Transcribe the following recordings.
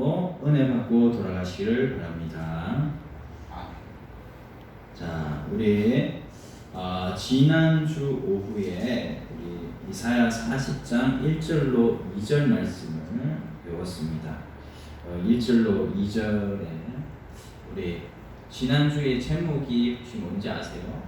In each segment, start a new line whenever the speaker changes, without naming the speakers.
믿음으로 은혜 받고 돌아가시기를 바랍니다. 자, 우리 지난주 오후에 우리 이사야 40장 1절로 2절 말씀을 배웠습니다. 1절로 2절에 우리 지난주의 제목이 혹시 뭔지 아세요?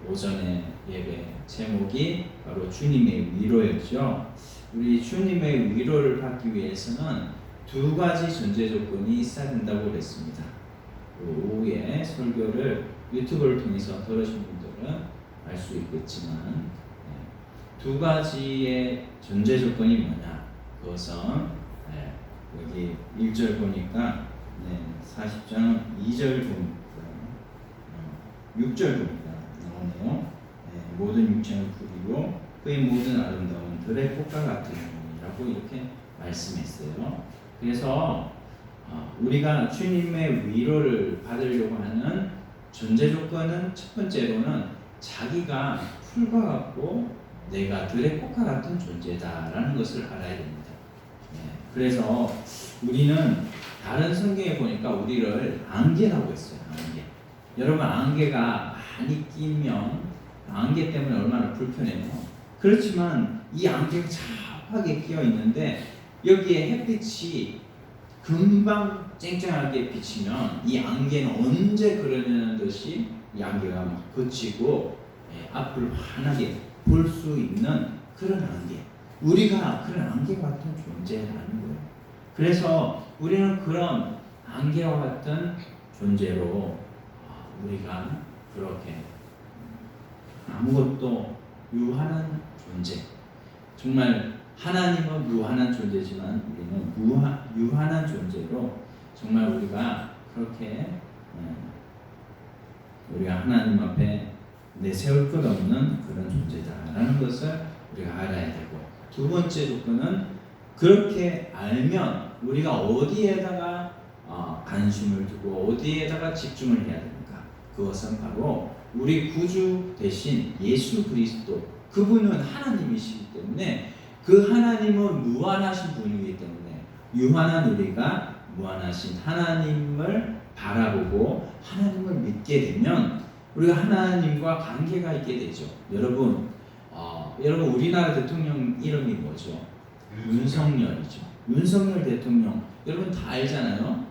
오전에 예배 제목이 바로 주님의 위로였죠. 우리 주님의 위로를 받기 위해서는 두 가지 전제 조건이 있어야 된다고 그랬습니다. 오후에 설교를 유튜브를 통해서 들으신 분들은 알 수 있겠지만 두 가지의 전제 조건이 뭐냐? 그것은 여기 1절 보니까 40장 2절 보니까 6절 보니까 나오네요. 모든 육체는 불이요 그의 모든 아름다운 들의 꽃과 같은 영혼이라고 이렇게 말씀했어요. 그래서 우리가 주님의 위로를 받으려고 하는 전제 조건은 첫 번째로는 자기가 풀과 같고 내가 들의 꽃과 같은 존재다라는 것을 알아야 됩니다. 그래서 우리는 다른 성경에 보니까 우리를 안개라고 했어요. 안개. 여러분 안개가 많이 끼면 안개 때문에 얼마나 불편해요. 그렇지만 이 안개가 차하게 끼어 있는데 여기에 햇빛이 금방 쨍쨍하게 비치면 이 안개는 언제 그러냐는 듯이 이 안개가 막 그치고 앞을 환하게 볼 수 있는 그런 안개. 우리가 그런 안개 같은 존재라는 거예요. 그래서 우리는 그런 안개와 같은 존재로 우리가 그렇게 아무것도 유한한 존재. 정말 하나님은 무한한 존재지만 우리는 유한한 존재로 정말 우리가 그렇게 우리가 하나님 앞에 내세울 것 없는 그런 존재다라는 것을 우리가 알아야 되고, 두 번째 조건은 그렇게 알면 우리가 어디에다가 관심을 두고 어디에다가 집중을 해야 됩니까? 그것은 바로 우리 구주 대신 예수 그리스도, 그분은 하나님이시기 때문에 그 하나님은 무한하신 분이기 때문에 유한한 우리가 무한하신 하나님을 바라보고 하나님을 믿게 되면 우리가 하나님과 관계가 있게 되죠. 여러분 우리나라 대통령 이름이 뭐죠? 윤석열이죠. 윤석열 대통령 여러분 다 알잖아요.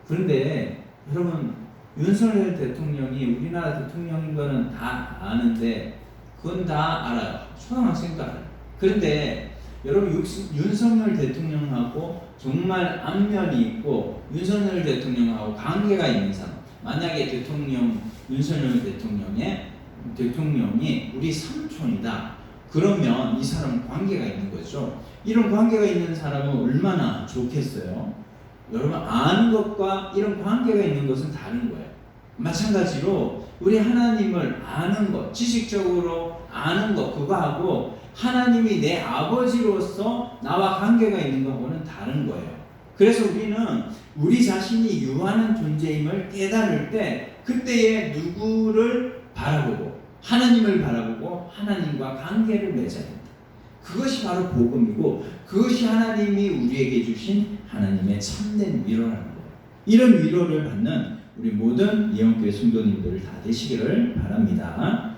그런데 여러분 윤석열 대통령이 우리나라 대통령인 거는 다 아는데 그건 다 알아요. 초등학생도 알아요. 그런데 여러분 윤석열 대통령하고 정말 안면이 있고 윤석열 대통령하고 관계가 있는 사람, 만약에 윤석열 대통령이 우리 삼촌이다. 그러면 이 사람은 관계가 있는 거죠. 이런 관계가 있는 사람은 얼마나 좋겠어요. 여러분 아는 것과 이런 관계가 있는 것은 다른 거예요. 마찬가지로 우리 하나님을 아는 것, 지식적으로 아는 것, 그거하고 하나님이 내 아버지로서 나와 관계가 있는 것하고는 다른 거예요. 그래서 우리는 우리 자신이 유한한 존재임을 깨달을 때 그때에 누구를 바라보고 하나님을 바라보고 하나님과 관계를 맺어야 됩니다. 그것이 바로 복음이고 그것이 하나님이 우리에게 주신 하나님의 참된 위로라는 거예요. 이런 위로를 받는 우리 모든 예언교회 성도님들 다 되시기를 바랍니다.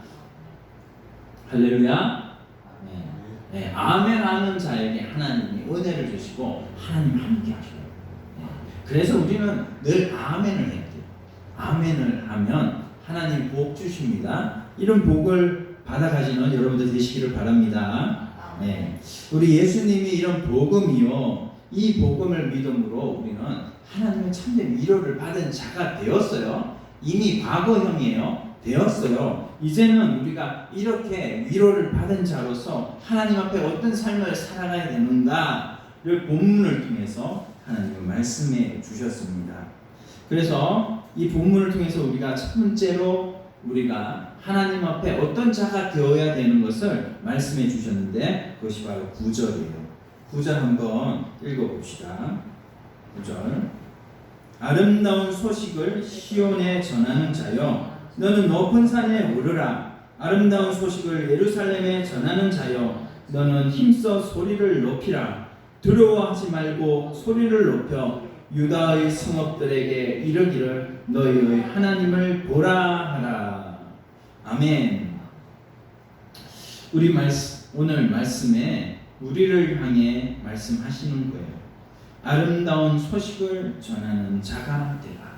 할렐루야. 아멘 하는 자에게 하나님이 은혜를 주시고 하나님 함께 하셔요. 그래서 우리는 늘 아멘을 해야 돼요. 아멘을 하면 하나님 복 주십니다. 이런 복을 받아가시는 여러분들 되시기를 바랍니다. 우리 예수님이 이런 복음이요, 이 복음을 믿음으로 우리는 하나님의 참된 위로를 받은 자가 되었어요. 이미 과거형이에요. 되었어요. 이제는 우리가 이렇게 위로를 받은 자로서 하나님 앞에 어떤 삶을 살아가야 되는가를 본문을 통해서 하나님은 말씀해 주셨습니다. 그래서 이 본문을 통해서 우리가 첫 번째로 우리가 하나님 앞에 어떤 자가 되어야 되는 것을 말씀해 주셨는데 그것이 바로 9절이에요. 9절 한번 읽어봅시다. 9절. 아름다운 소식을 시온에 전하는 자여 너는 높은 산에 오르라. 아름다운 소식을 예루살렘에 전하는 자여 너는 힘써 소리를 높이라. 두려워하지 말고 소리를 높여 유다의 성읍들에게 이르기를 너희의 하나님을 보라 하라. 아멘. 오늘 말씀에 우리를 향해 말씀하시는 거예요. 아름다운 소식을 전하는 자가 되라.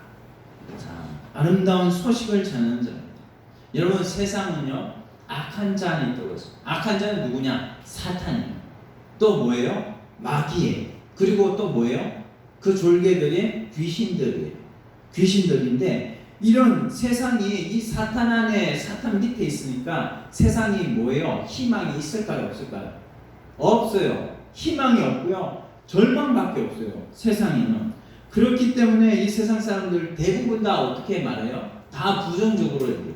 자, 아름다운 소식을 전하는 자입니다. 여러분, 세상은요 악한 자는 있다고 했어요. 악한 자는 누구냐? 사탄이에요. 또 뭐예요? 마귀예요. 그리고 또 뭐예요? 그 졸개들이 귀신들이에요. 귀신들인데 이런 세상이 이 사탄 안에, 사탄 밑에 있으니까 세상이 뭐예요? 희망이 있을까요? 없을까요? 없어요. 희망이 없고요. 절망밖에 없어요. 세상에는. 그렇기 때문에 이 세상 사람들 대부분 다 어떻게 말해요? 다 부정적으로 얘기해요.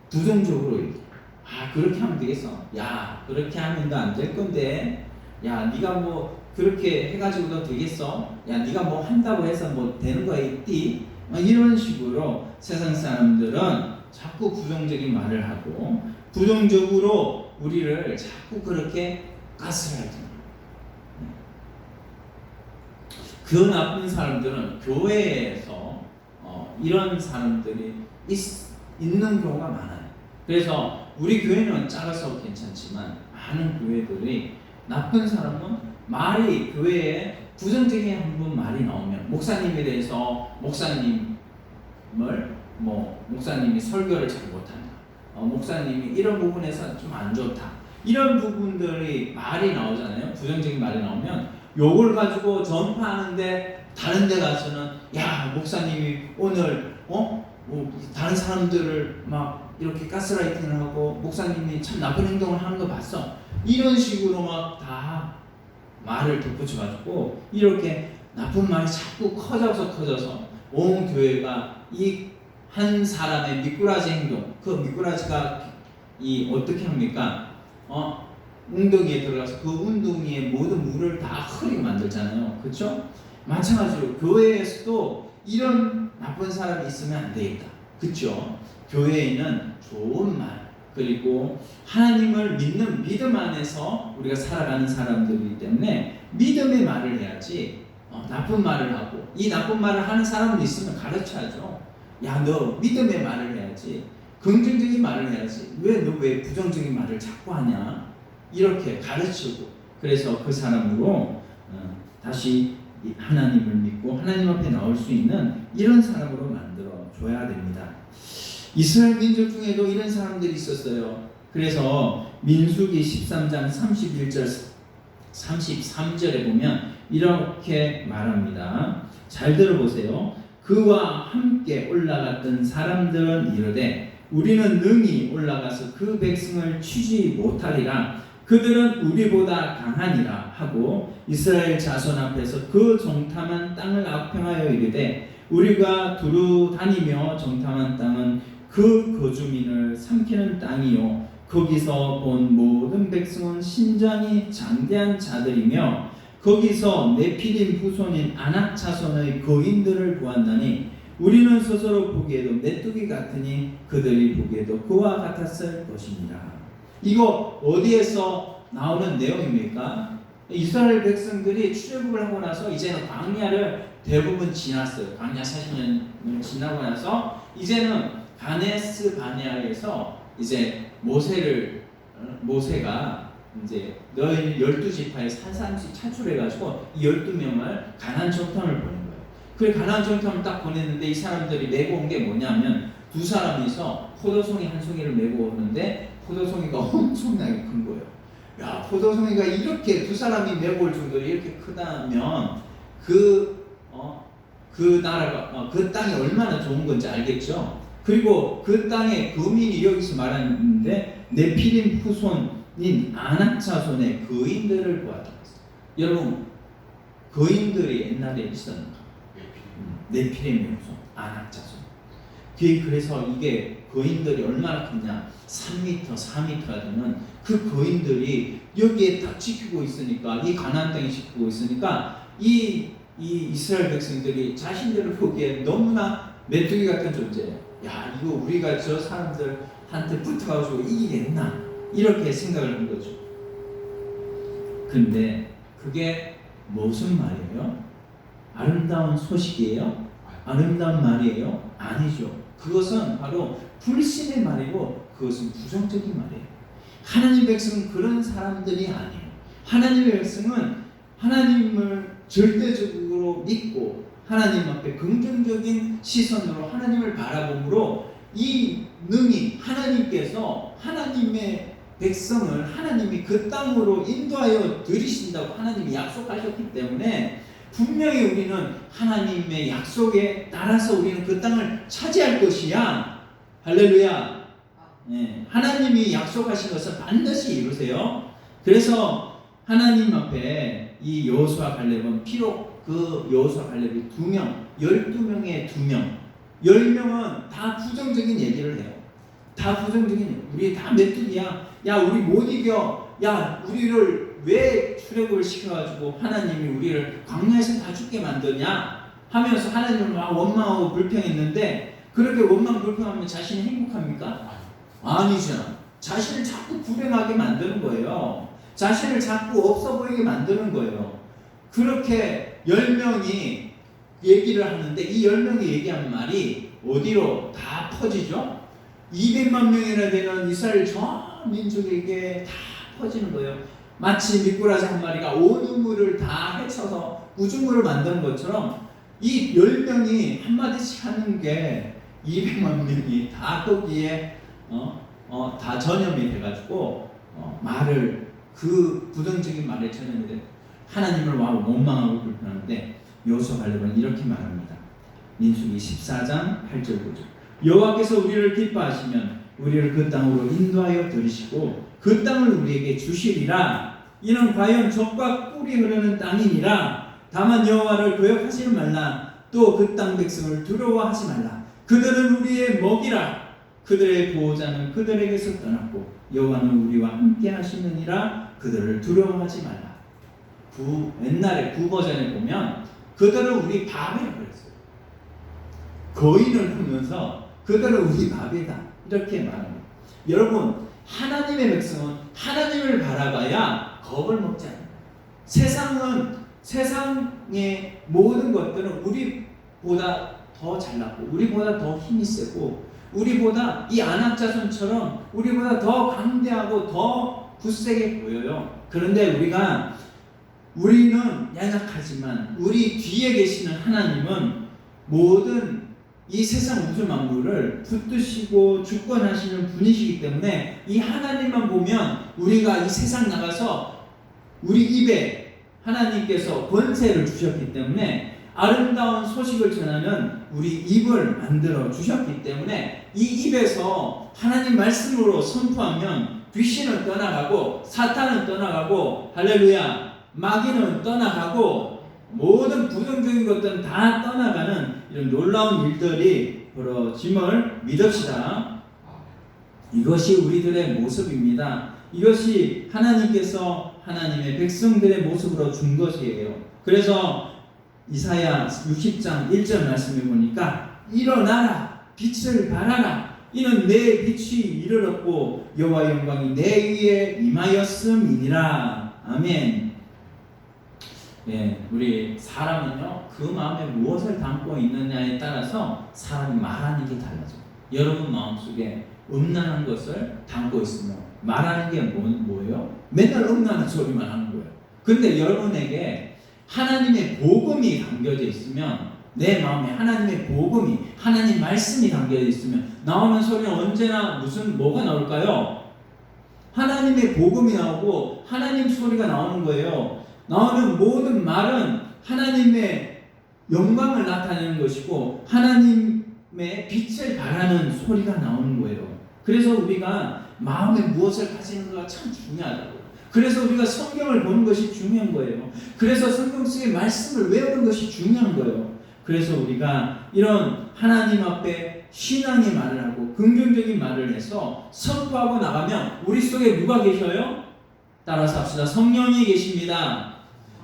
부정적으로 얘기해요. 아, 그렇게 하면 되겠어. 야, 그렇게 하면 너 안 될 건데. 야, 네가 뭐 그렇게 해가지고도 되겠어? 야, 네가 뭐 한다고 해서 뭐 되는 거야 있디? 이런 식으로 세상 사람들은 자꾸 부정적인 말을 하고 부정적으로 우리를 자꾸 그렇게 가스라이팅. 그 나쁜 사람들은 교회에서 이런 사람들이 있는 경우가 많아요. 그래서 우리 교회는 작아서 괜찮지만 많은 교회들이 나쁜 사람은 말이 교회에 부정적인 한 번 말이 나오면 목사님에 대해서 목사님이 설교를 잘 못한다. 목사님이 이런 부분에서 좀 안 좋다. 이런 부분들이 말이 나오잖아요. 부정적인 말이 나오면 요걸 가지고 전파하는데 다른 데 가서는 야, 목사님이 오늘 다른 사람들을 막 이렇게 가스라이팅을 하고 목사님이 참 나쁜 행동을 하는 거 봤어. 이런 식으로 막 다 말을 덧붙여가지고 이렇게 나쁜 말이 자꾸 커져서 온 교회가 이 한 사람의 미꾸라지 행동, 그 미꾸라지가 어떻게 합니까? 웅덩이에 들어가서 그 웅덩이에 모든 물을 다 흐리게 만들잖아요. 그렇죠? 마찬가지로 교회에서도 이런 나쁜 사람이 있으면 안 되겠다. 그렇죠? 교회에는 좋은 말, 그리고 하나님을 믿는 믿음 안에서 우리가 살아가는 사람들이기 때문에 믿음의 말을 해야지 나쁜 말을 하고, 이 나쁜 말을 하는 사람은 있으면 가르쳐야죠. 야, 너 믿음의 말을 해야지, 긍정적인 말을 해야지, 너 왜 부정적인 말을 자꾸 하냐, 이렇게 가르치고, 그래서 그 사람으로 다시 하나님을 믿고 하나님 앞에 나올 수 있는 이런 사람으로 만들어 줘야 됩니다. 이스라엘 민족 중에도 이런 사람들이 있었어요. 그래서 민수기 13장 31절 33절에 보면 이렇게 말합니다. 잘 들어보세요. 그와 함께 올라갔던 사람들은 이르되 우리는 능히 올라가서 그 백성을 치지 못하리라. 그들은 우리보다 강하니라 하고 이스라엘 자손 앞에서 그 정탐한 땅을 악평하여 이르되 우리가 두루 다니며 정탐한 땅은 그 거주민을 삼키는 땅이요 거기서 본 모든 백성은 신장이 장대한 자들이며 거기서 네피림 후손인 아낙 자손의 거인들을 보았나니 우리는 스스로 보기에도 메뚜기 같으니 그들이 보기에도 그와 같았을 것입니다. 이거 어디에서 나오는 내용입니까? 이스라엘 백성들이 출애굽을 하고 나서 이제는 광야를 대부분 지났어요. 광야 40년을 지나고 나서 이제는 가네스 바네아에서 이제 모세가 이제 너희 12지파에서 한 사람씩 차출해가지고 이 12명을 가나안 정탐을 보낸 거예요. 그 가나안 정탐을 딱 보냈는데 이 사람들이 메고 온 게 뭐냐면 두 사람이서 포도송이 한 송이를 메고 오는데 포도송이가 엄청나게 큰 거예요. 야, 포도송이가 이렇게 두 사람이 메고 올 정도로 이렇게 크다면 그 나라가 그 땅이 얼마나 좋은 건지 알겠죠? 그리고 그 땅의 거민이 여기서 말하는데 네피림 후손인 아낙 자손의 거인들을 보았다. 여러분, 거인들이 옛날에 있었는가? 네피림 후손, 아낙 자손. 그래서 이게 거인들이 얼마나 크냐? 3m, 4m가 되는 그 거인들이 여기에 다 지키고 있으니까, 이 가나안 땅에 지키고 있으니까 이 이스라엘 백성들이 자신들을 보기에 너무나 메뚜기 같은 존재예요. 야, 이거 우리가 저 사람들한테 붙어가지고 이기겠나? 이렇게 생각을 한 거죠. 근데 그게 무슨 말이에요? 아름다운 소식이에요? 아름다운 말이에요? 아니죠. 그것은 바로 불신의 말이고 그것은 부정적인 말이에요. 하나님의 백성은 그런 사람들이 아니에요. 하나님의 백성은 하나님을 절대적으로 믿고 하나님 앞에 긍정적인 시선으로 하나님을 바라봄으로 이 능히 하나님께서 하나님의 백성을 하나님이 그 땅으로 인도하여 들이신다고 하나님이 약속하셨기 때문에 분명히 우리는 하나님의 약속에 따라서 우리는 그 땅을 차지할 것이야. 할렐루야. 네, 하나님이 약속하신 것을 반드시 이루세요. 그래서 하나님 앞에 이 여호수아 갈렙은 비록 그 여호수아 갈렙이 2명, 12명의 2명, 10명은 다 부정적인 얘기를 해요. 다 부정적인, 우리 다 메뚜기야. 야, 우리 못 이겨. 야, 우리를 왜 출애굽을 시켜가지고 하나님이 우리를 광야에서 다 죽게 만드냐 하면서 하나님을 막 원망하고 불평했는데, 그렇게 원망 불평하면 자신이 행복합니까? 아니잖아. 자신을 자꾸 불행하게 만드는 거예요. 자신을 자꾸 없어 보이게 만드는 거예요. 그렇게 10명이 얘기를 하는데 이 10명이 얘기한 말이 어디로 다 퍼지죠? 200만 명이나 되는 이스라엘 전 민족에게 다 퍼지는 거예요. 마치 미꾸라지 한 마리가 온 우물을 다 헤쳐서 구중물을 만드는 것처럼 이 10명이 한마디씩 하는 게 200만 명이 다 거기에 다 전염이 돼가지고 말을 그 부정적인 말에 전염이 돼 하나님을 원망하고 불평하는데 여호수아 갈렙은 이렇게 말합니다. 민수기 14장 8절 9절 여호와께서 우리를 기뻐하시면 우리를 그 땅으로 인도하여 들이시고 그 땅을 우리에게 주시리라. 이는 과연 젖과 꿀이 흐르는 땅이니라. 다만 여호와를 거역하지 말라. 또 그 땅 백성을 두려워하지 말라. 그들은 우리의 먹이라. 그들의 보호자는 그들에게서 떠났고 여호와는 우리와 함께 하시느니라. 그들을 두려워하지 말라. 옛날에 구버전에 보면 그들은 우리 밥이라고 그랬어요. 거인을 하면서 그들은 우리 밥이다 이렇게 말합니다. 여러분, 하나님의 백성은 하나님을 바라봐야 겁을 먹지 않아요. 세상의 모든 것들은 우리보다 더 잘났고 우리보다 더 힘이 세고 우리보다 이 안악자손처럼 우리보다 더 강대하고 더 굳세게 보여요. 그런데 우리는 연약하지만 우리 뒤에 계시는 하나님은 모든 이 세상 우주 만물을 붙드시고 주권하시는 분이시기 때문에 이 하나님만 보면 우리가 이 세상 나가서 우리 입에 하나님께서 권세를 주셨기 때문에 아름다운 소식을 전하는 우리 입을 만들어 주셨기 때문에 이 입에서 하나님 말씀으로 선포하면 귀신은 떠나가고 사탄은 떠나가고 할렐루야 마귀는 떠나가고 모든 부정적인 것들은 다 떠나가는 이런 놀라운 일들이 벌어짐을 믿읍시다. 이것이 우리들의 모습입니다. 이것이 하나님께서 하나님의 백성들의 모습으로 준 것이에요. 그래서 이사야 60장 1절 말씀을 보니까 일어나라 빛을 발하라 이는 내 빛이 이르렀고 여호와의 영광이 내 위에 임하였음이니라. 아멘. 예, 우리 사람은요 그 마음에 무엇을 담고 있느냐에 따라서 사람이 말하는 게 달라져요. 여러분 마음속에 음란한 것을 담고 있으면 말하는 게 뭐예요? 맨날 음란한 소리만 하는 거예요. 근데 여러분에게 하나님의 복음이 담겨져 있으면 내 마음에 하나님의 복음이 하나님 말씀이 담겨져 있으면 나오는 소리는 언제나 뭐가 나올까요? 하나님의 복음이 나오고 하나님 소리가 나오는 거예요. 나오는 모든 말은 하나님의 영광을 나타내는 것이고 하나님의 빛을 발하는 소리가 나오는 거예요. 그래서 우리가 마음에 무엇을 가지는가가 참 중요하다고요. 그래서 우리가 성경을 보는 것이 중요한 거예요. 그래서 성경 속의 말씀을 외우는 것이 중요한 거예요. 그래서 우리가 이런 하나님 앞에 신앙의 말을 하고 긍정적인 말을 해서 선포하고 나가면 우리 속에 누가 계셔요? 따라서 합시다. 성령이 계십니다.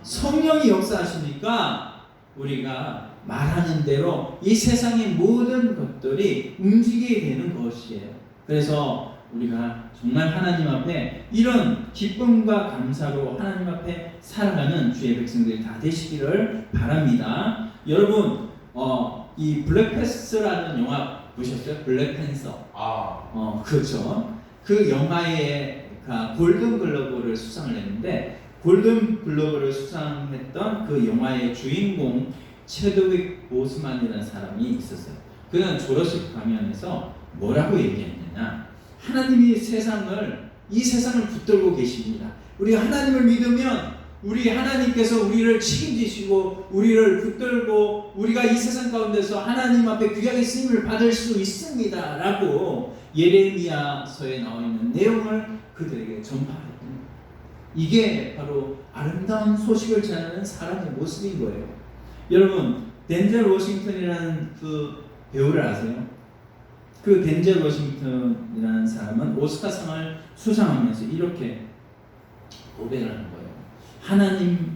성령이 역사하시니까 우리가 말하는 대로 이 세상의 모든 것들이 움직이게 되는 것이에요. 그래서 우리가 정말 하나님 앞에 이런 기쁨과 감사로 하나님 앞에 살아가는 주의 백성들이 다 되시기를 바랍니다. 여러분, 이 블랙패스라는 영화 보셨어요? 블랙팬서. 그렇죠. 그 영화에 골든글러브를 수상을 했는데, 골든글러브를 수상했던 그 영화의 주인공 체드윅 보스만이라는 사람이 있었어요. 그는 조러식 가면에서 뭐라고 얘기했느냐? 하나님이 이 세상을 붙들고 계십니다. 우리가 하나님을 믿으면 우리 하나님께서 우리를 책임지시고 우리를 붙들고 우리가 이 세상 가운데서 하나님 앞에 귀하게 쓰임을 받을 수 있습니다 라고 예레미야서에 나와 있는 내용을 그들에게 전파했습니다. 이게 바로 아름다운 소식을 전하는 사람의 모습인 거예요. 여러분, 덴젤 워싱턴이라는 그 배우를 아세요? 그 덴젤 워싱턴이라는 사람은 오스카상을 수상하면서 이렇게 고백을 하는 거예요. 하나님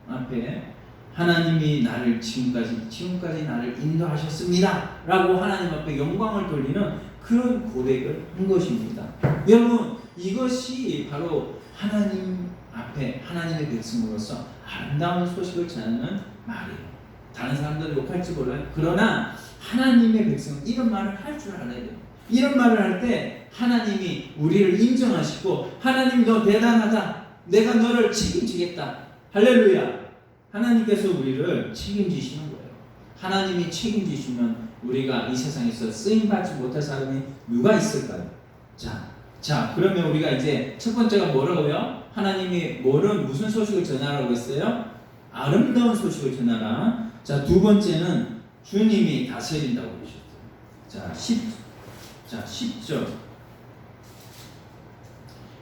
앞에 하나님이 나를 지금까지 나를 인도하셨습니다 라고 하나님 앞에 영광을 돌리는 그런 고백을 한 것입니다. 여러분, 이것이 바로 하나님 앞에 하나님의 백성으로서 아름다운 소식을 전하는 말이에요. 다른 사람들은 욕할지 몰라요. 그러나 하나님의 백성은 이런 말을 할 줄 알아야 돼요. 이런 말을 할 때 하나님이 우리를 인정하시고 하나님 너 대단하다. 내가 너를 책임지겠다. 할렐루야. 하나님께서 우리를 책임지시는 거예요. 하나님이 책임지시면 우리가 이 세상에서 쓰임받지 못할 사람이 누가 있을까요? 자, 그러면 우리가 이제 첫 번째가 뭐라고요? 하나님이 무슨 소식을 전하라고 했어요? 아름다운 소식을 전하라. 자, 두 번째는 주님이 다스린다고 그러셨어요. 자,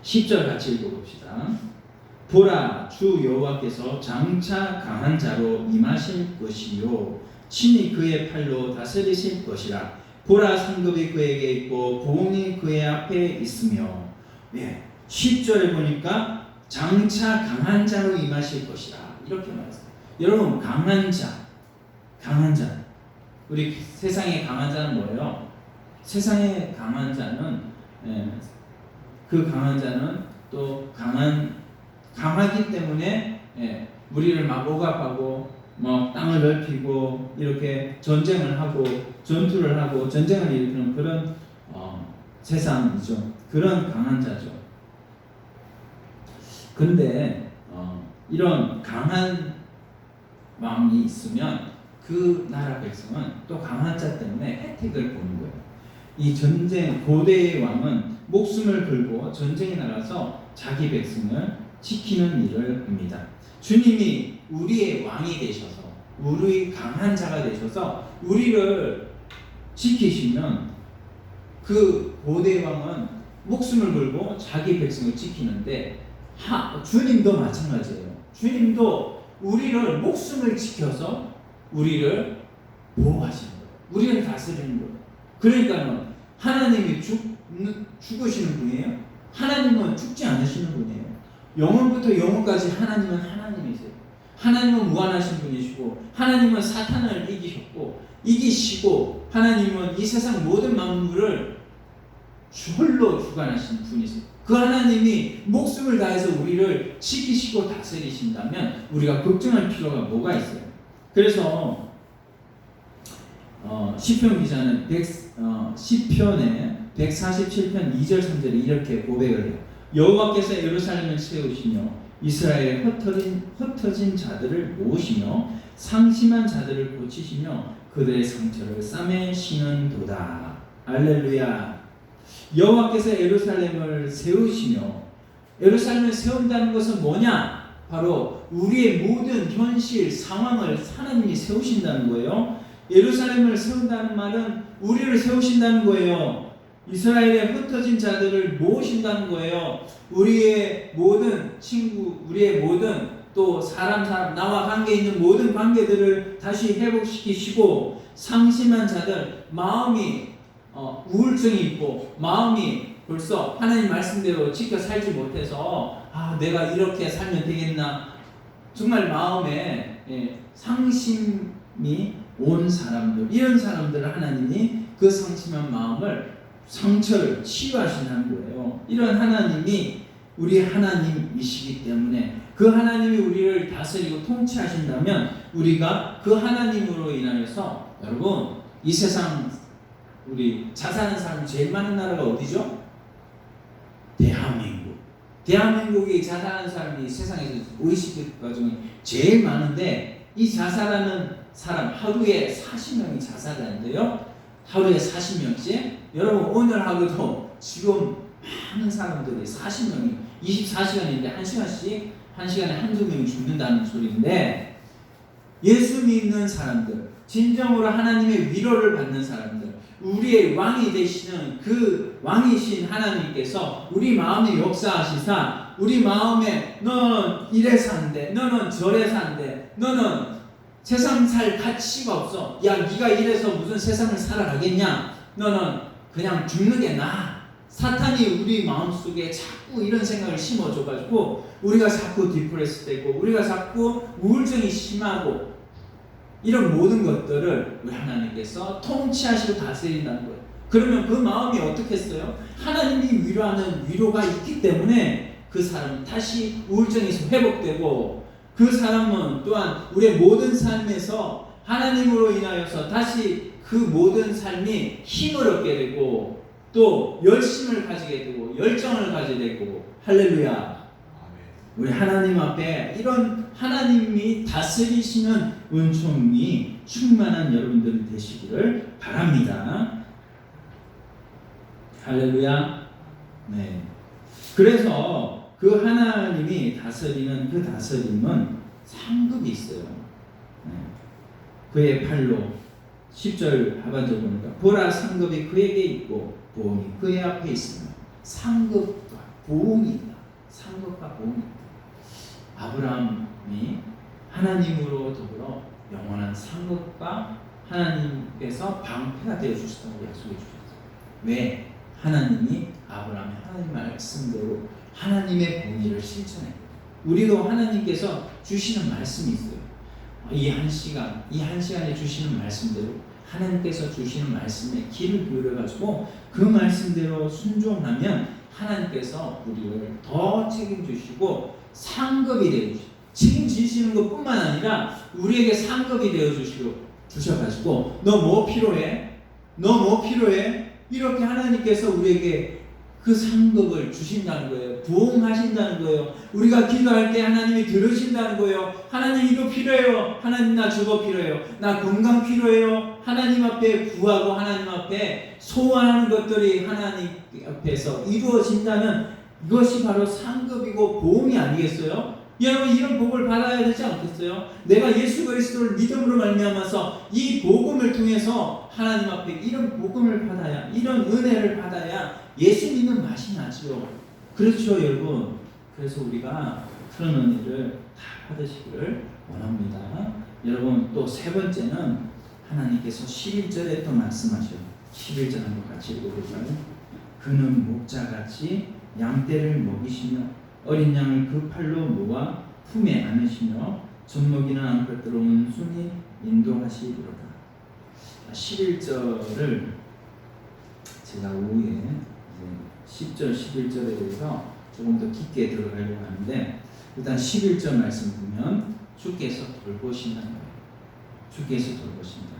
10절 같이 읽어봅시다. 보라, 주 여호와께서 장차 강한 자로 임하실 것이요 친히 그의 팔로 다스리실 것이라. 보라, 상급이 그에게 있고 보응이 그의 앞에 있으며. 10절에 보니까 장차 강한 자로 임하실 것이라 이렇게 말했어요. 여러분, 강한 자. 우리 세상의 강한 자는 뭐예요? 세상의 강한 자는 그 강한 자는 또 강하기 때문에 우리를 막 억압하고 땅을 넓히고 이렇게 전쟁을 하고 전투를 하고 전쟁을 일으키는 그런 세상이죠. 그런 강한 자죠. 근데 이런 강한 마음이 있으면 그 나라 백성은 또 강한 자 때문에 혜택을 보는 거예요. 이 고대의 왕은 목숨을 걸고 전쟁에 나가서 자기 백성을 지키는 일을 합니다. 주님이 우리의 왕이 되셔서 우리 강한 자가 되셔서 우리를 지키시면 그 고대 왕은 목숨을 걸고 자기 백성을 지키는데 주님도 마찬가지예요. 주님도 우리를 목숨을 지켜서 우리를 보호하시는 거예요. 우리를 다스리는 거예요. 그러니까 하나님이 죽으시는 분이에요. 하나님은 죽지 않으시는 분이에요. 영원부터 영원까지 하나님은 하나님이세요. 하나님은 무한하신 분이시고 하나님은 사탄을 이기시고 하나님은 이 세상 모든 만물을 홀로 주관하신 분이세요. 그 하나님이 목숨을 다해서 우리를 지키시고 다스리신다면 우리가 걱정할 필요가 뭐가 있어요? 그래서 시편 기자는 시편의 147편 2절 3절에 이렇게 고백을 해요. 여호와께서 예루살렘을 세우시며 이스라엘의 흩어진 자들을 모으시며 상심한 자들을 고치시며 그들의 상처를 싸매시는도다. 할렐루야. 여호와께서 예루살렘을 세우시며, 예루살렘을 세운다는 것은 뭐냐? 바로 우리의 모든 현실 상황을 하나님이 세우신다는 거예요. 예루살렘을 세운다는 말은 우리를 세우신다는 거예요. 이스라엘의 흩어진 자들을 모으신다는 거예요. 우리의 모든 친구, 우리의 모든 또 사람 나와 관계 있는 모든 관계들을 다시 회복시키시고, 상심한 자들, 마음이 우울증이 있고 마음이 벌써 하나님 말씀대로 지켜 살지 못해서 내가 이렇게 살면 되겠나, 정말 마음에 상심이 온 사람들, 이런 사람들을 하나님이 그 상심한 마음을 상처를 치유하신다는 거예요. 이런 하나님이 우리 하나님이시기 때문에 그 하나님이 우리를 다스리고 통치하신다면 우리가 그 하나님으로 인하여서 여러분 이 세상 우리 자살하는 사람이 제일 많은 나라가 어디죠? 대한민국. 대한민국이 자살하는 사람이 세상에서 OECD 국가 중에 제일 많은데 이 자살하는 사람 하루에 40명이 자살하는데요. 하루에 40명씩 여러분 오늘 하루도 지금 많은 사람들이 40명이 24시간인데 1시간씩 1시간에 한두 명이 죽는다는 소리인데 예수 믿는 사람들 진정으로 하나님의 위로를 받는 사람들 우리의 왕이 되시는 그 왕이신 하나님께서 우리 마음에 역사하시사 우리 마음에 너는 이래서 안 돼 너는 저래서 안 돼 너는 세상 살 가치가 없어 야 네가 이래서 무슨 세상을 살아가겠냐 너는 그냥 죽는 게 나아 사탄이 우리 마음속에 자꾸 이런 생각을 심어줘가지고 우리가 자꾸 디프레스 되고 우리가 자꾸 우울증이 심하고 이런 모든 것들을 우리 하나님께서 통치하시고 다스린다는 거예요. 그러면 그 마음이 어떻겠어요? 하나님이 위로하는 위로가 있기 때문에 그 사람은 다시 우울증에서 회복되고 그 사람은 또한 우리의 모든 삶에서 하나님으로 인하여서 다시 그 모든 삶이 힘을 얻게 되고 또 열심을 가지게 되고 열정을 가지게 되고 할렐루야. 우리 하나님 앞에 이런 하나님이 다스리시는 은총이 충만한 여러분들이 되시기를 바랍니다. 할렐루야. 네. 그래서 그 하나님이 다스리는 그 다스림은 상급이 있어요. 네. 그의 팔로 10절 하반절 보니까 보라 상급이 그에게 있고 보응이 그의 앞에 있으며 상급과 보응이 있다. 상급과 보응이 있다. 아브라함이 하나님으로 더불어 영원한 상급과 하나님께서 방패가 되어 주시다고 약속해 주셨어요. 왜? 하나님이 아브라함의 하나님 말씀대로 하나님의 공의를 실천했거든요. 우리도 하나님께서 주시는 말씀이 있어요. 이 한 시간에 주시는 말씀대로 하나님께서 주시는 말씀에 귀를 기울여가지고 그 말씀대로 순종하면 하나님께서 우리를 더 책임주시고 상급이 되어주시고 책임지시는 것뿐만 아니라 우리에게 상급이 되어주셔가지고 너 뭐 필요해? 너 뭐 필요해? 이렇게 하나님께서 우리에게 그 상급을 주신다는 거예요. 부응하신다는 거예요. 우리가 기도할 때 하나님이 들으신다는 거예요. 하나님 이거 필요해요. 하나님 나 저거 필요해요. 나 건강 필요해요. 하나님 앞에 구하고 하나님 앞에 소원하는 것들이 하나님 앞에서 이루어진다는 이것이 바로 상급이고 보응이 아니겠어요? 여러분 이런 복을 받아야 되지 않겠어요? 내가 예수 그리스도를 믿음으로 말미암아서 이 복음을 통해서 하나님 앞에 이런 복음을 받아야 이런 은혜를 받아야 예수 믿는 맛이 나죠. 그렇죠 여러분. 그래서 우리가 그런 은혜를 다 받으시기를 원합니다. 여러분 또 세 번째는 하나님께서 11절에 또 말씀하셔요. 11절 한번 같이 읽어볼까요? 그는 목자같이 양떼를 먹이시며 어린 양을 그 팔로 모아 품에 안으시며 젖먹이는 암컷 들어오는 순이 인도하시리로다. 11절을 제가 오후에 10절, 11절에 대해서 조금 더 깊게 들어가려고 하는데 일단 11절 말씀 보면 주께서 돌보신다는 거예요. 주께서 돌보신다.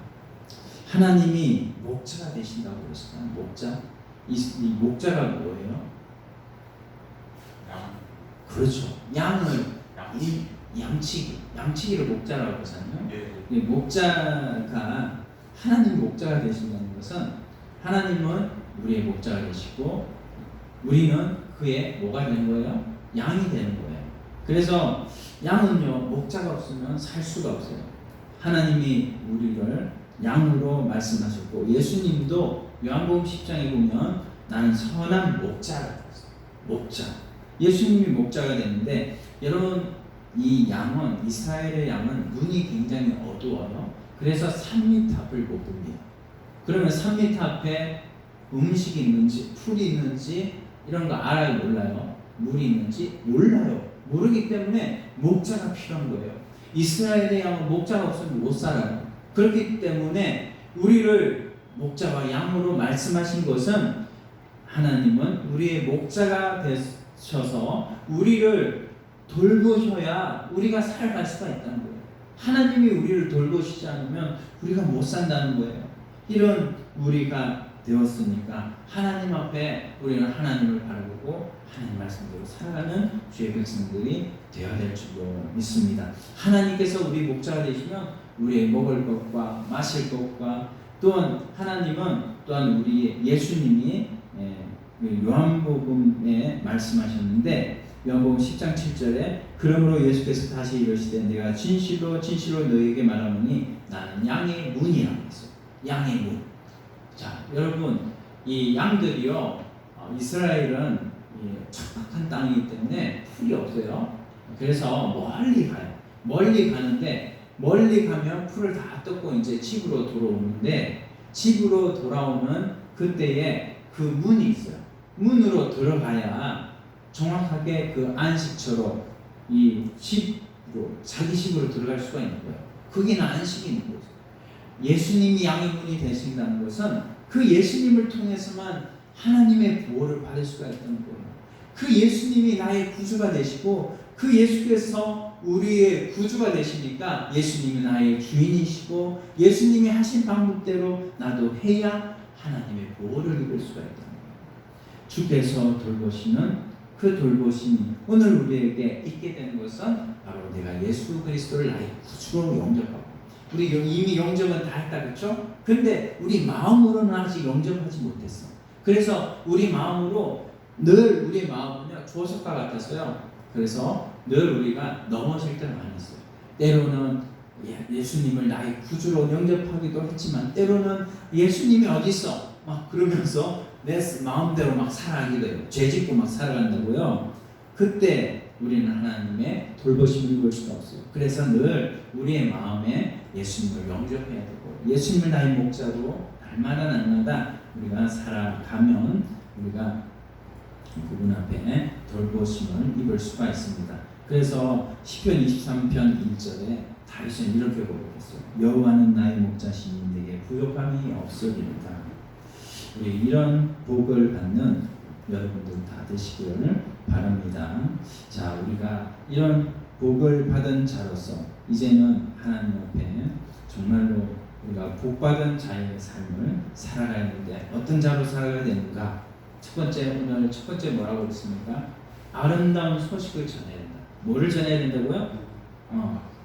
하나님이 목자가 되신다고 그랬어요. 목자? 이 목자가 뭐예요? 그렇죠. 양치기를 목자라고 하잖아요. 예. 목자가 하나님 목자가 되신다는 것은 하나님은 우리의 목자가 되시고 우리는 그의 뭐가 되는 거예요? 양이 되는 거예요. 그래서 양은요 목자가 없으면 살 수가 없어요. 하나님이 우리를 양으로 말씀하셨고 예수님도 요한복음 10장에 보면 나는 선한 목자라고 했어요. 목자. 예수님이 목자가 되는데 여러분 이 양은 이스라엘의 양은 눈이 굉장히 어두워요. 그래서 3m 앞을 못 봅니다. 그러면 3m 앞에 음식이 있는지 풀이 있는지 이런 거 알아요 몰라요? 물이 있는지 몰라요. 모르기 때문에 목자가 필요한 거예요. 이스라엘의 양은 목자가 없으면 못 살아요. 그렇기 때문에 우리를 목자와 양으로 말씀하신 것은 하나님은 우리의 목자가 되셔서 우리를 돌보셔야 우리가 살아갈 수가 있다는 거예요. 하나님이 우리를 돌보시지 않으면 우리가 못 산다는 거예요. 이런 우리가 되었으니까 하나님 앞에 우리는 하나님을 바라보고 하나님 말씀대로 살아가는 주의 백성들이 되어야 될 줄로 믿습니다. 하나님께서 우리 목자가 되시면 우리의 먹을 것과 마실 것과 또한 하나님은 또한 우리 예수님이 요한복음에 말씀하셨는데 요한복음 10장 7절에 그러므로 예수께서 다시 이르시되 내가 진실로 진실로 너희에게 말하노니 나는 양의 문이라고 했어요. 양의 문. 자, 여러분 이 양들이요 이스라엘은 척박한 땅이기 때문에 풀이 없어요. 그래서 멀리 가요. 멀리 가는데 멀리 가면 풀을 다 뜯고 이제 집으로 돌아오는데 집으로 돌아오는 그때에 그 문이 있어요. 문으로 들어가야 정확하게 그 안식처로 이 집으로 자기 집으로 들어갈 수가 있는 거예요. 그게 안식이 있는 거죠. 예수님이 양의 문이 되신다는 것은 그 예수님을 통해서만 하나님의 보호를 받을 수가 있다는 거예요. 그 예수님이 나의 구주가 되시고 그 예수께서 우리의 구주가 되시니까 예수님이 나의 주인이시고 예수님이 하신 방법대로 나도 해야 하나님의 보호를 입을 수가 있다는 거예요. 주께서 돌보시는 그 돌보심이 오늘 우리에게 있게 되는 것은 바로 내가 예수 그리스도를 나의 구주로 영접하고 우리 이미 영접은 다 했다 그렇죠? 근데 우리 마음으로는 아직 영접하지 못했어. 그래서 우리 마음으로 늘 우리의 마음은요 조석과 같았어요. 그래서 늘 우리가 넘어질 때가 많이 있어요. 때로는 예수님을 나의 구주로 영접하기도 했지만 때로는 예수님이 어디 있어? 막 그러면서 내 마음대로 막 살아가기도 해요. 죄짓고 막 살아간다고요. 그때 우리는 하나님의 돌보심을 입을 수가 없어요. 그래서 늘 우리의 마음에 예수님을 영접해야 되고 예수님을 나의 목자로 날마다 우리가 살아가면 우리가 그분 앞에 돌보심을 입을 수가 있습니다. 그래서 시편 23편 1절에 다윗은 이렇게 고백했어요. 여호와는 나의 목자시니 내게 부족함이 없으리로다. 우리 이런 복을 받는 여러분들 다 되시기를 바랍니다. 자, 우리가 이런 복을 받은 자로서 이제는 하나님 앞에 정말로 우리가 복받은 자의 삶을 살아가야 하는데 어떤 자로 살아가야 되는가? 오늘 첫 번째 뭐라고 했습니까? 아름다운 소식을 전해야 된다. 뭐를 전해야 된다고요?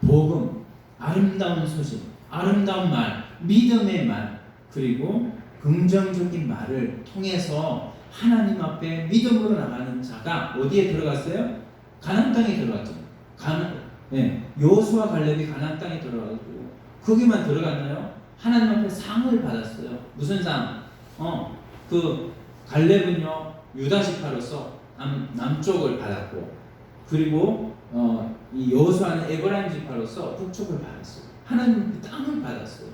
복음, 아름다운 소식, 아름다운 말, 믿음의 말, 그리고 긍정적인 말을 통해서 하나님 앞에 믿음으로 나가는 자가 어디에 들어갔어요? 가나안 땅에 들어갔죠. 여호수아 갈렙이 가나안 땅에 들어가고 거기만 들어갔나요? 하나님 앞에 상을 받았어요. 무슨 상? 그 갈렙은요 유다 지파로서 남쪽을 받았고 그리고 이 여호수아는 에브라임 지파로서 북쪽을 받았어요. 하나님 땅을 받았어요.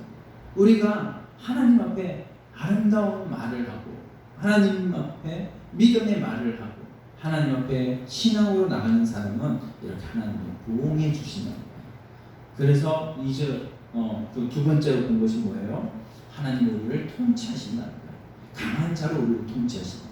우리가 하나님 앞에 아름다운 말을 하고 하나님 앞에 믿음의 말을 하고 하나님 앞에 신앙으로 나가는 사람은 이렇게 하나님이 보응해 주신다는 거예요. 그래서 그 두 번째로 본 것이 뭐예요? 하나님이 우리를 통치하신다는 거예요. 강한 자로 우리를 통치하신다.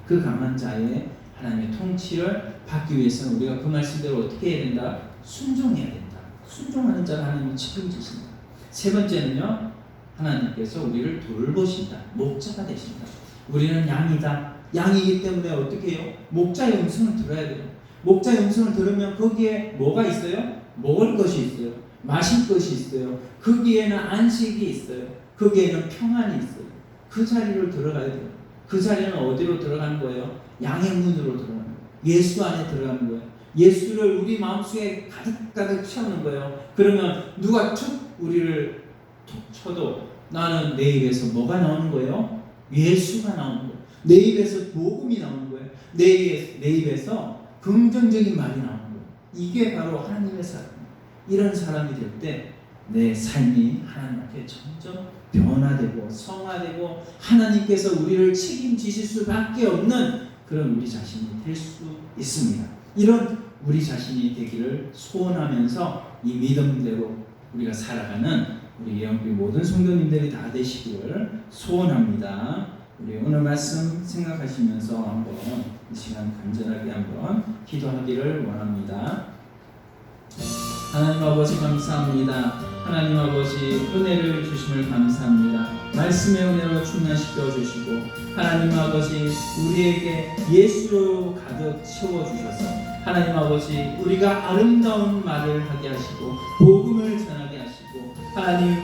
그 강한 자의 하나님의 통치를 받기 위해서는 우리가 그 말씀대로 어떻게 해야 된다? 순종해야 된다. 순종하는 자를 하나님이 책임지신다. 세 번째는요, 하나님께서 우리를 돌보신다. 목자가 되신다. 우리는 양이다. 양이기 때문에 어떻게 해요? 목자의 음성을 들어야 돼요. 목자의 음성을 들으면 거기에 뭐가 있어요? 먹을 것이 있어요. 마실 것이 있어요. 거기에는 안식이 있어요. 거기에는 평안이 있어요. 그 자리로 들어가야 돼요. 그 자리는 어디로 들어가는 거예요? 양의 문으로 들어가는 거예요. 예수 안에 들어가는 거예요. 예수를 우리 마음속에 가득 채우는 거예요. 그러면 누가 툭 우리를 툭 쳐도 나는 내 입에서 뭐가 나오는 거예요? 예수가 나오는 거예요. 내 입에서 복음이 나오는 거예요. 내 입에서 긍정적인 말이 나오는 거예요. 이게 바로 하나님의 사람. 이런 사람이 될 때 내 삶이 하나님 앞에 점점 변화되고 성화되고 하나님께서 우리를 책임지실 수밖에 없는 그런 우리 자신이 될 수 있습니다. 이런 우리 자신이 되기를 소원하면서 이 믿음대로 우리가 살아가는 우리 모든 성도님들이 다 되시기를 소원합니다. 우리 오늘 말씀 생각하시면서 한번 이 시간 간절하게 한번 기도하기를 원합니다. 하나님 아버지 감사합니다. 하나님 아버지 은혜를 주심을 감사합니다. 말씀의 은혜로 충만시켜 주시고 하나님 아버지 우리에게 예수로 가득 채워 주셔서 하나님 아버지 우리가 아름다운 말을 하게 하시고 복음을 전하게 하시고 하나님